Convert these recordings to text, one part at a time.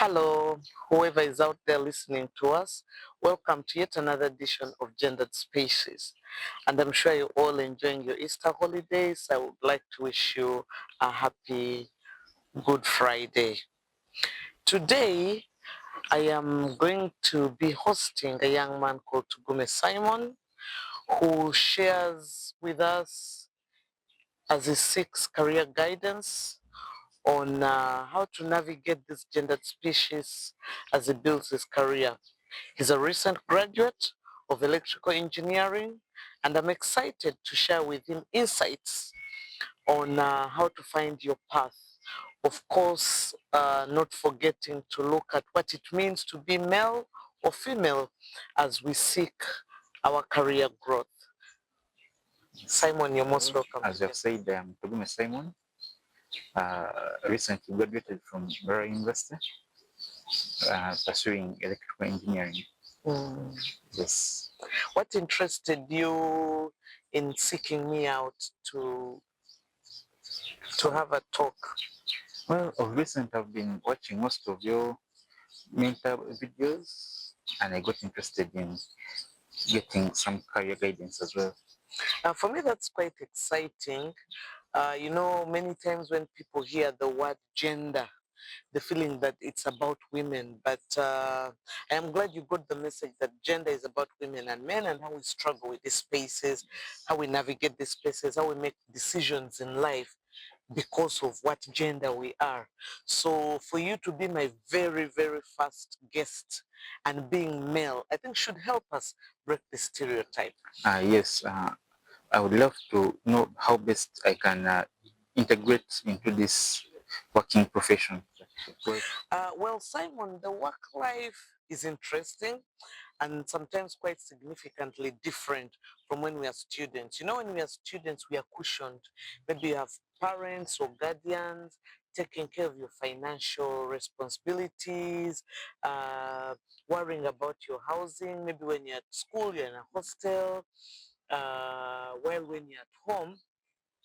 Hello, whoever is out there listening to us, welcome to yet another edition of Gendered Spaces. And I'm sure you're all enjoying your Easter holidays. I would like to wish you a happy Good Friday. Today, I am going to be hosting a young man called Tugume Simon, who shares with us as he seeks career guidance on how to navigate this gendered species as he builds his career. He's a recent graduate of electrical engineering, and I'm excited to share with him insights on how to find your path. Of course, not forgetting to look at what it means to be male or female as we seek our career growth. Simon, you're most welcome. As you have said, I'm Togume Simon, recently graduated from Bara University, pursuing electrical engineering. Mm. Yes. What interested you in seeking me out to have a talk? Well, of recent, I've been watching most of your mentor videos, and I got interested in getting some career guidance as well. For me, that's quite exciting. Many times when people hear the word gender, the feeling that it's about women. But I am glad you got the message that gender is about women and men and how we struggle with these spaces, how we navigate these spaces, how we make decisions in life because of what gender we are. So for you to be my very, very first guest and being male, I think should help us break the stereotype. Yes, I would love to know how best I can integrate into this working profession. Well, Simon, the work life is interesting and sometimes quite significantly different from when we are students. When we are students, we are cushioned. Maybe you have parents or guardians taking care of your financial responsibilities, worrying about your housing. Maybe when you're at school, you're in a hostel. While when you're at home,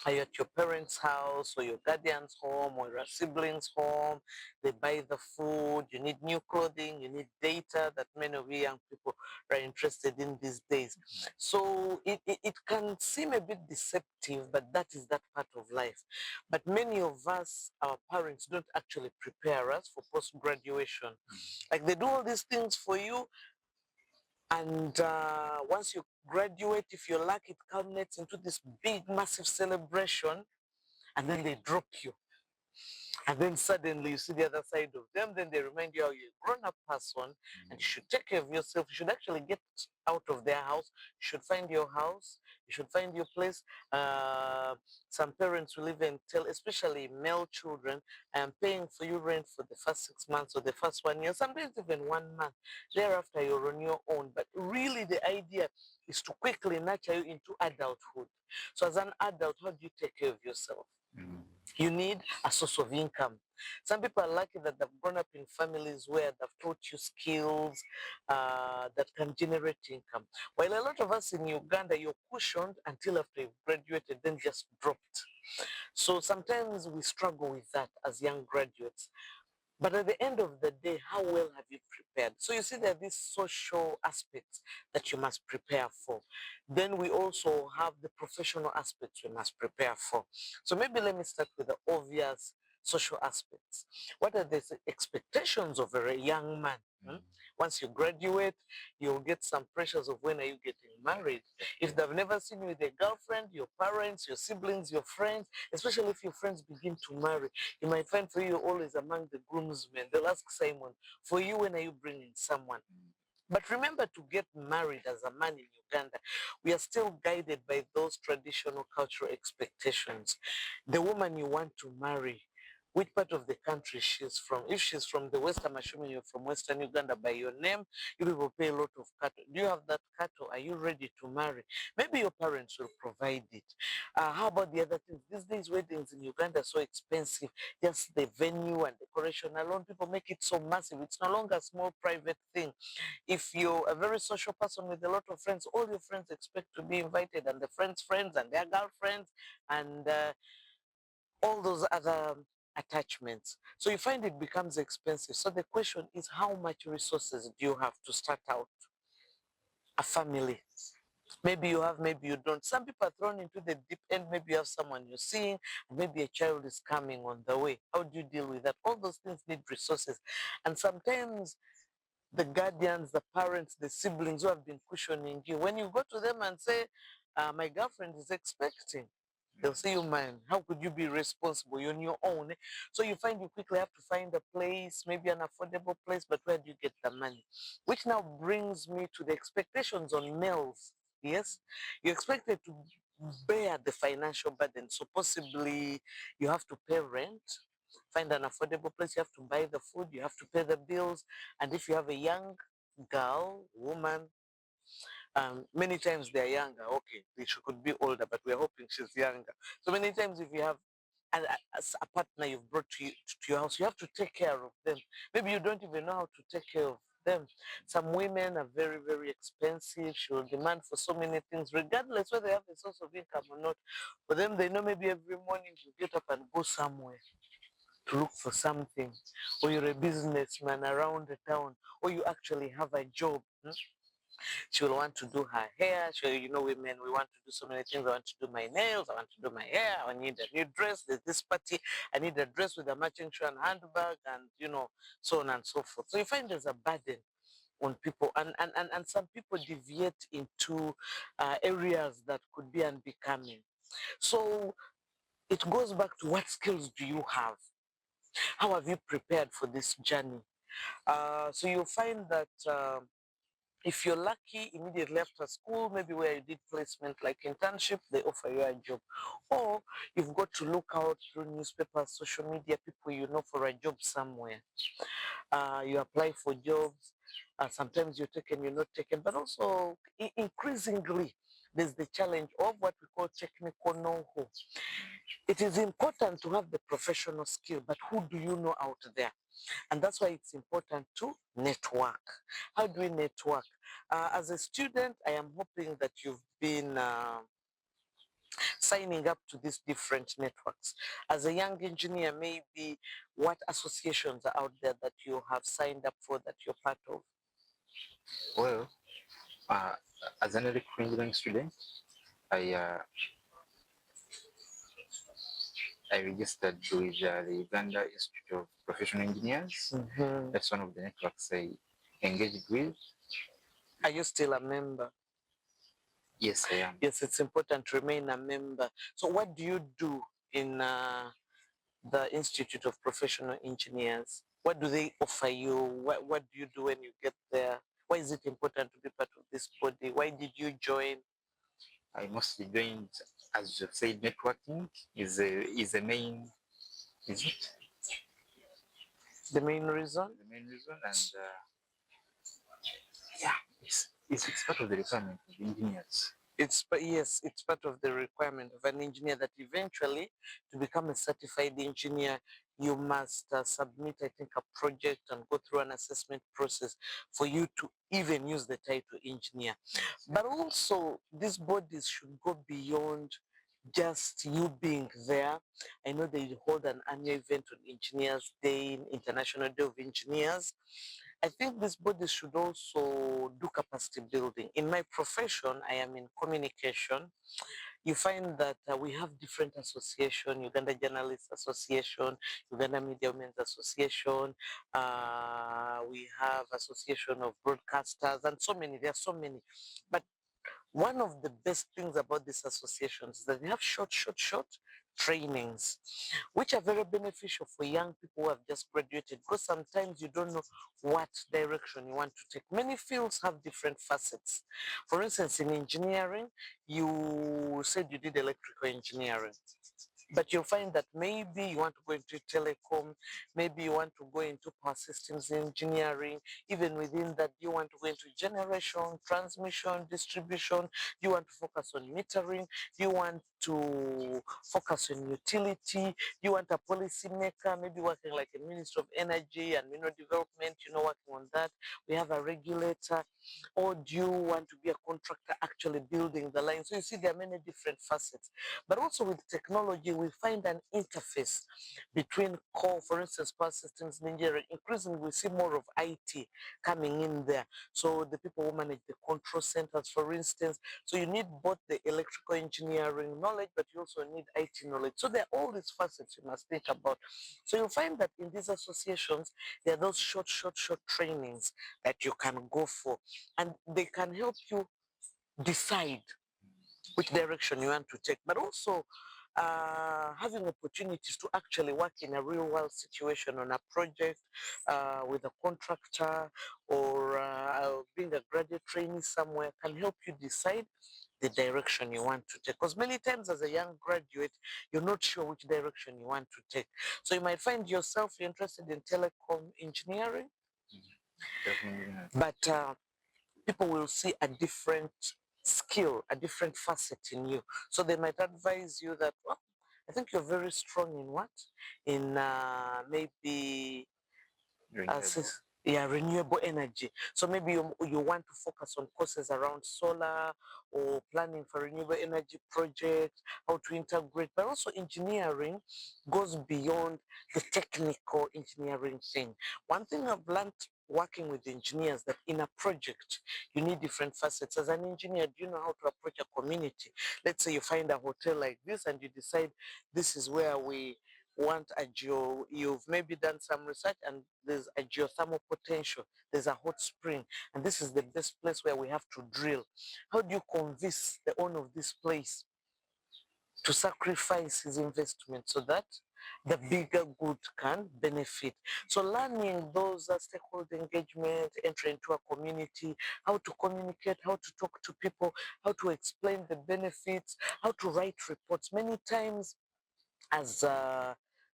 are you at your parents' house or your guardian's home or your siblings' home? They buy the food, you need new clothing, you need data that many of you young people are interested in these days. So it can seem a bit deceptive, but that is that part of life. But many of us, our parents don't actually prepare us for post-graduation. Like they do all these things for you, and once you graduate, if you're lucky, it culminates into this big, massive celebration, and then they drop you. And then suddenly you see the other side of them, then they remind you how you're a grown-up person and you should take care of yourself. You should actually get out of their house. You should find your house. You should find your place. Some parents will even tell, especially male children, I am paying for you rent for the first 6 months or the first 1 year, sometimes even 1 month. Thereafter, you're on your own. But really, the idea is to quickly nurture you into adulthood. So as an adult, how do you take care of yourself? You need a source of income. Some people are lucky that they've grown up in families where they've taught you skills that can generate income. While a lot of us in Uganda, you're cushioned until after you've graduated, then just dropped. So sometimes we struggle with that as young graduates. But at the end of the day, how well have you prepared? So you see there are these social aspects that you must prepare for. Then we also have the professional aspects we must prepare for. So maybe let me start with the obvious social aspects. What are the expectations of a young man? Once you graduate, you'll get some pressures of when are you getting married. If they've never seen you with a girlfriend, your parents, your siblings, your friends, especially if your friends begin to marry, you might find for you always among the groomsmen. They'll ask Simon, for you, when are you bringing someone? But remember, to get married as a man in Uganda, we are still guided by those traditional cultural expectations. The woman you want to marry, which part of the country she's from. If she's from the West, I'm assuming you're from Western Uganda by your name. You people pay a lot of cattle. Do you have that cattle? Are you ready to marry? Maybe your parents will provide it. How about the other things? These days, weddings in Uganda are so expensive. Just the venue and decoration alone, people make it so massive. It's no longer a small private thing. If you're a very social person with a lot of friends, all your friends expect to be invited, and the friends' friends and their girlfriends and all those other attachments. So you find it becomes expensive. So the question is, how much resources do you have to start out a family? Maybe you have, maybe you don't. Some people are thrown into the deep end. Maybe you have someone you're seeing, and maybe a child is coming on the way. How do you deal with that? All those things need resources. And sometimes the guardians, the parents, the siblings who have been cushioning you, when you go to them and say, my girlfriend is expecting, they'll say, you man, how could you be responsible? You're on your own. So you find you quickly have to find a place, maybe an affordable place, but where do you get the money? Which now brings me to the expectations on males. Yes, you're expected to bear the financial burden. So possibly you have to pay rent, find an affordable place, you have to buy the food, you have to pay the bills. And if you have a young girl, woman, many times they're younger. Okay, she could be older, but we're hoping she's younger. So many times, if you have a partner you've brought to your house, you have to take care of them. Maybe you don't even know how to take care of them. Some women are very, very expensive. She will demand for so many things, regardless whether they have a source of income or not. For them, they know maybe every morning you get up and go somewhere to look for something, or you're a businessman around the town, or you actually have a job. She will want to do her hair. She, women, we want to do so many things. I want to do my nails. I want to do my hair. I need a new dress. There's this party. I need a dress with a matching shoe and handbag, and so on and so forth. So you find there's a burden on people, and some people deviate into areas that could be unbecoming. So it goes back to, what skills do you have? How have you prepared for this journey? So you'll find that if you're lucky, immediately after school, maybe where you did placement like internship, they offer you a job. Or you've got to look out through newspapers, social media, people you know for a job somewhere. You apply for jobs. Sometimes you're taken, you're not taken. But also, increasingly, there's the challenge of what we call technical know-how. It is important to have the professional skill, but who do you know out there? And that's why it's important to network. How do we network? As a student, I am hoping that you've been signing up to these different networks. As a young engineer, maybe what associations are out there that you have signed up for, that you're part of? Well, uh, as an electrical engineering student, I uh, I registered with the Uganda Institute of Professional Engineers. That's one of the networks I engaged with. Are you still a member? Yes, I am. Yes, it's important to remain a member. So what do you do in the Institute of Professional Engineers? What do they offer you? What do you do when you get there? Why is it important to be part of this body? Why did you join? I mostly joined, as you said, networking is a main, is it? The main reason? The main reason, and yeah, it's part of the requirement of engineers. Yes, it's part of the requirement of an engineer that eventually, to become a certified engineer, you must submit, I think, a project and go through an assessment process for you to even use the title engineer. But also, these bodies should go beyond just you being there. I know they hold an annual event on Engineers Day, International Day of Engineers. I think these bodies should also do capacity building. In my profession, I am in communication. You find that we have different associations: Uganda Journalists Association, Uganda Media Women's Association, we have Association of Broadcasters, and so many. There are so many. But one of the best things about these associations is that they have short trainings, which are very beneficial for young people who have just graduated, because sometimes you don't know what direction you want to take. Many fields have different facets. For instance, in engineering, you said you did electrical engineering. But you'll find that maybe you want to go into telecom, maybe you want to go into power systems engineering. Even within that, you want to go into generation, transmission, distribution. You want to focus on metering. You want to focus on utility. You want a policy maker, maybe working like a Minister of Energy and Mineral Development, working on that. We have a regulator. Or do you want to be a contractor actually building the line? So you see, there are many different facets. But also with technology, we find an interface between core, for instance, power systems and engineering. Increasingly, we see more of IT coming in there. So the people who manage the control centers, for instance. So you need both the electrical engineering knowledge, but you also need IT knowledge. So there are all these facets you must think about. So you'll find that in these associations, there are those short trainings that you can go for, and they can help you decide which direction you want to take, but also having opportunities to actually work in a real world situation on a project with a contractor, or being a graduate trainee somewhere can help you decide the direction you want to take. Because many times as a young graduate, you're not sure which direction you want to take. So you might find yourself interested in telecom engineering, but people will see a different skill, a different facet in you. So they might advise you that, well, I think you're very strong in what? In maybe renewable energy. So maybe you want to focus on courses around solar, or planning for renewable energy projects, how to integrate, but also engineering goes beyond the technical engineering thing. One thing I've learned working with engineers, that in a project you need different facets. As an engineer, do you know how to approach a community? Let's say you find a hotel like this and you decide this is where we want you've maybe done some research and there's a geothermal potential, there's a hot spring, and this is the best place where we have to drill. How do you convince the owner of this place to sacrifice his investment so that the bigger good can benefit? So learning those stakeholder engagement, entry into a community, how to communicate, how to talk to people, how to explain the benefits, how to write reports. Many times as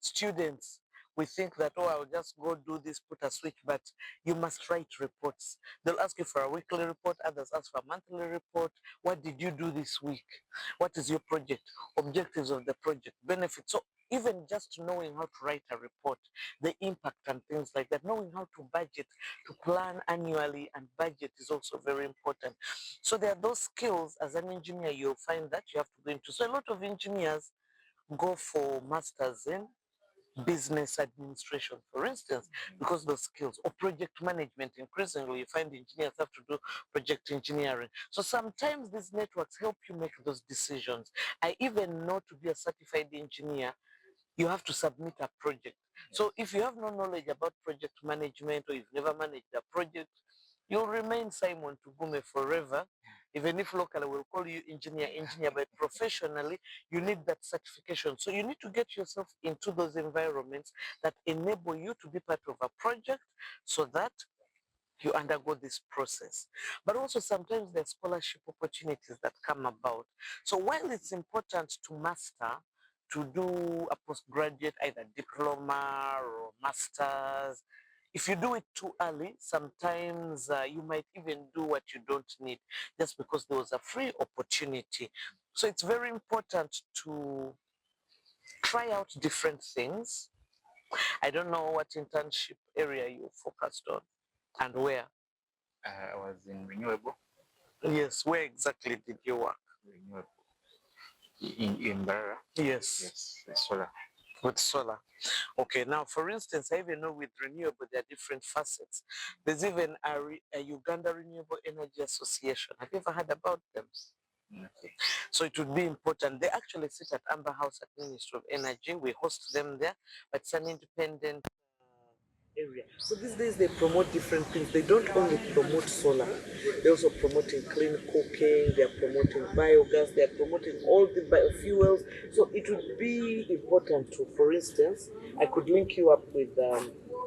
students, we think that, oh, I'll just go do this, put a switch, but you must write reports. They'll ask you for a weekly report, others ask for a monthly report. What did you do this week? What is your project? Objectives of the project, benefits. So even just knowing how to write a report, the impact and things like that, knowing how to budget, to plan annually and budget is also very important. So there are those skills as an engineer you'll find that you have to go into. So a lot of engineers go for masters in business administration, for instance, because those skills, or project management. Increasingly, you find engineers have to do project engineering. So sometimes these networks help you make those decisions. I even know, to be a certified engineer, you have to submit a project. So if you have no knowledge about project management, or you've never managed a project, you'll remain Simon Tugume forever. Even if locally we'll call you engineer, but professionally, you need that certification. So you need to get yourself into those environments that enable you to be part of a project, so that you undergo this process. But also sometimes there are scholarship opportunities that come about. So while it's important to master, to do a postgraduate, either diploma or master's, if you do it too early, sometimes you might even do what you don't need, just because there was a free opportunity. So it's very important to try out different things. I don't know what internship area you focused on and where. I was in renewable. Yes, where exactly did you work? Renewable. In Barra. Yes. Yes, solar. With solar. Okay, now for instance, I even know with renewable there are different facets. There's even a Uganda Renewable Energy Association. Have you ever heard about them? Okay. So it would be important. They actually sit at Amber House at Ministry of Energy. We host them there, but it's an independent area. So these days they promote different things. They don't only promote solar, they're also promoting clean cooking, they're promoting biogas, they're promoting all the biofuels. So it would be important to, for instance, I could link you up with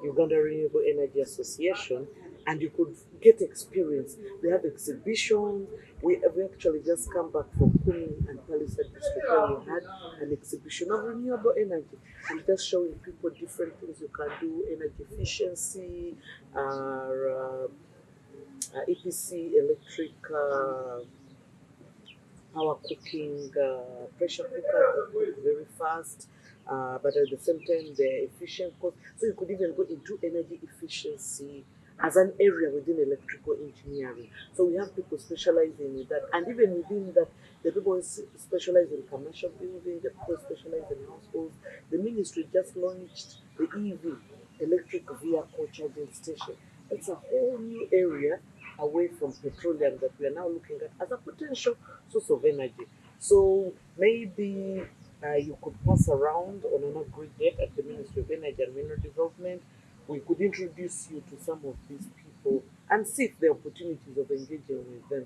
Uganda Renewable Energy Association, and you could get experience. They have exhibitions. We actually just come back from Kumi and Palisade District, where we had an exhibition of renewable energy, and just showing people different things you can do, energy efficiency, EPC, electric power cooking, pressure cooker, very fast, but at the same time they're efficient. So you could even go into energy efficiency as an area within electrical engineering. So we have people specializing in that, and even within that, the people specialize in commercial building, the people specialize in households. The ministry just launched the EV, electric vehicle charging station. It's a whole new area away from petroleum that we are now looking at as a potential source of energy. So maybe you could pass around on an aggregate at the Ministry of Energy and Mineral Development. We could introduce you to some of these people and see if there are opportunities of engaging with them.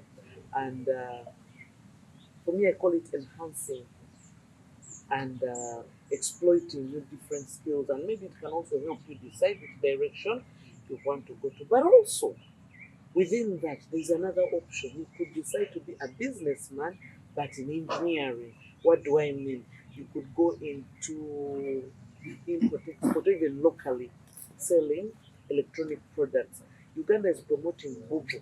And for me, I call it enhancing and exploiting new different skills. And maybe it can also help you decide which direction you want to go to. But also, within that, there's another option. You could decide to be a businessman, but in engineering. What do I mean? You could go into import, export, even locally selling electronic products. Uganda is promoting Bubu.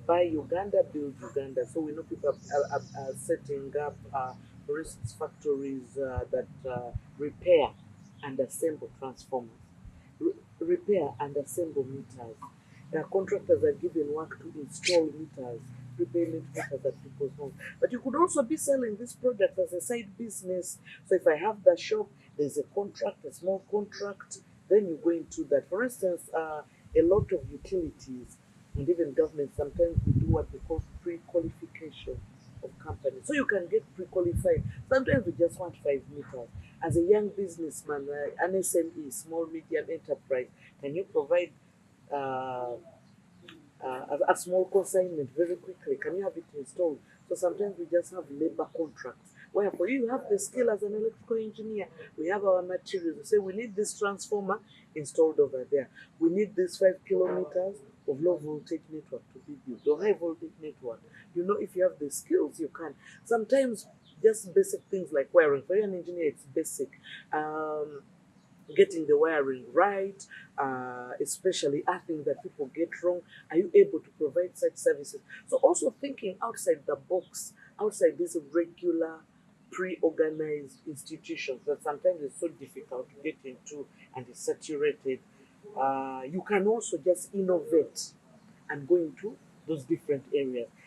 Buy Uganda, build Uganda. So we know people are setting up, for instance, factories that repair and assemble transformers, repair and assemble meters. The contractors are given work to install meters, prepayment meters at people's homes. But you could also be selling this product as a side business. So if I have the shop, there's a contract, a small contract, then you go into that. For instance, a lot of utilities and even government sometimes we do what we call pre-qualification of companies. So you can get pre-qualified. Sometimes we just want 5 meters. As a young businessman, an SME, small medium enterprise, can you provide uh, a small consignment very quickly? Can you have it installed? So sometimes we just have labor contracts. Where for you have the skill as an electrical engineer, we have our materials. We say we need this transformer installed over there. We need this 5 kilometers of low voltage network to be built or high voltage network. You know, if you have the skills, you can. Sometimes just basic things like wiring. For an engineer, it's basic. Getting the wiring right, especially earthing that people get wrong. Are you able to provide such services? So also thinking outside the box, outside these regular pre-organized institutions that sometimes is so difficult to get into and is saturated. You can also just innovate and go into those different areas.